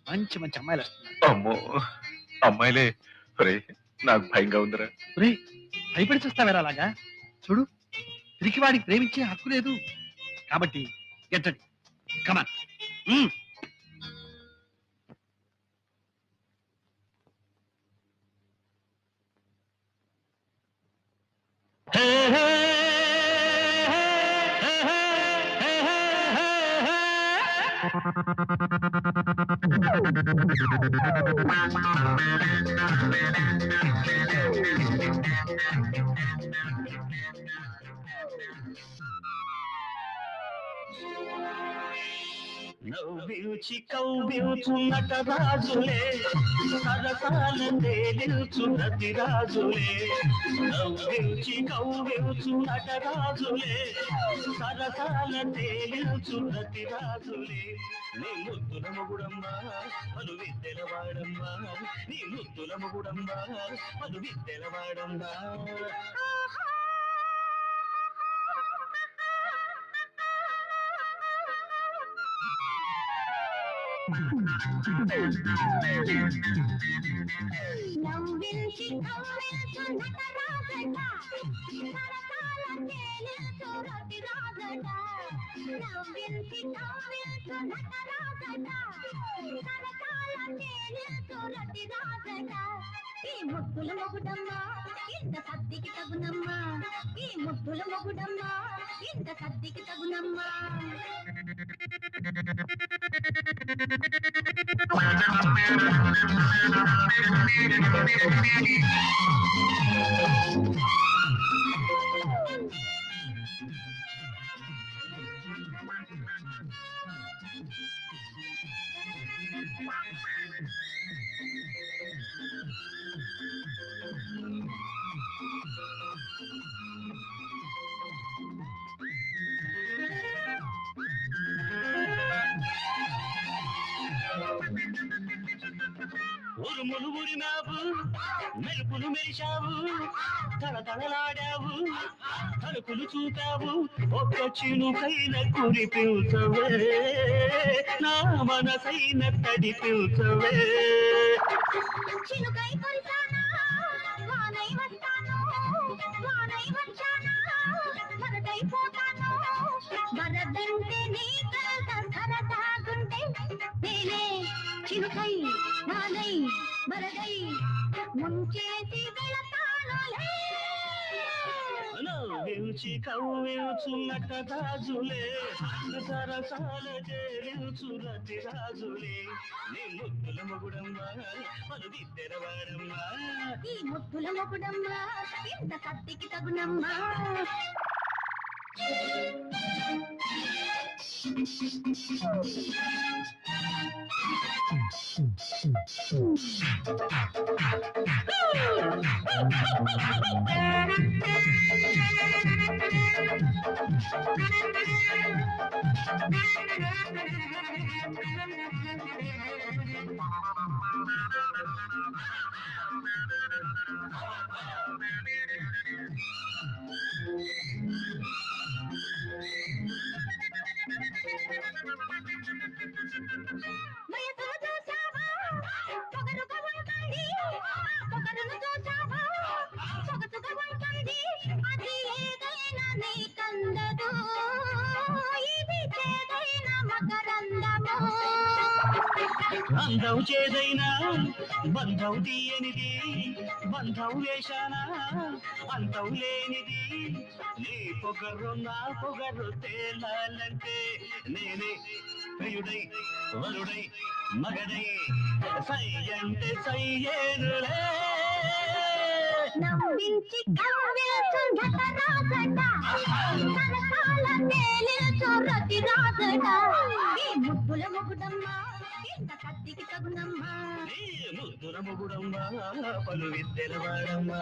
మంచి మంచి అమ్మాయిలొస్తున్నారు. అమ్మో! అమ్మాయిలే. ఒరేయ్! నాకు భయంగా ఉందిరా. ఒరేయ్! భయపడి చూస్తావేరా అలాగా? చూడు, పిరికివాడికి ప్రేమించే హక్కు లేదు. కాబట్టి గెట్ రెడీ. Come on. హ్మ్. నవ్వించి కవ్వించు నటరాజులే, సరసాల తేలించు రతిరాజులే. నవ్వించి కవ్వించు నటరాజులే, సరసాల తేలించు రతిరాజులే. నీ ముద్దుల మొగుడమ్మా, పలు విద్యల వాడమ్మా. నీ ముద్దుల మొగుడమ్మా, పలు విద్యల వాడమ్మా. నవ్వించి కవ్వించు నటరాజట, సరసాల తేలించు రతిరాజట. నవ్వించి కవ్వించు నటరాజట, సరసాల తేలించు రతిరాజట. ఈ ముద్దుల మొగుడమ్మా, ఇంత సద్దికి తగునమ్మా. ఈ ముద్దుల మొగుడమ్మా, ఇంత సద్దికి తగునమ్మా. ఉరుములు ఉరిమావు, మెరుపులు మెరిశావు, తళతళలాడావు, తలుపులు చూపావు. ఒక్క చినుకైన కురిపించవే, నా మనసైన తడిపించవే. చినుకై కురిశానా, వానై వస్తాను, వానై వచ్చానా, వరదైపోతాను. వరదంటే నీ కలత సరదాగుంటే, నేనే చినుకై వానై వరదై ముంచేసి వెళతానులే. నవ్వించి కవ్వించు నటరాజులే, సరసాల తేలించు రతిరాజులే. నీ ముద్దుల మొగుడమ్మా, పలు విద్యల వాడమ్మా. ఈ ముద్దుల మొగుడమ్మా, ఇంత కత్తికి తగునమ్మా. వయసును చూసావా, పొగరుగా ఉంటుంది. పొగరును చూసావా, సొగసుగా ఉంటుంది. అది ఏదైనా నీకందదు, ఇది చేదైన మకరందము. అందం చేదైనా బంధం తీయనిది, బంధం వేషానా అంతం లేనిది. నీ పొగరు నా పొగరు తేలాలంటే, నేనే ప్రియుడై వరుడై మగడై సై అంటే సయ్యేనులే. నవ్వించి కవ్వించు నటరాజట, సరసాల తేలించు రతిరాజట. ఈ ముద్దుల మొగుడమ్మా, ఇంత కత్తికి తగునమ్మా. నీ ముద్దుల మొగుడమ్మా, పలు విద్యల వాడమ్మా.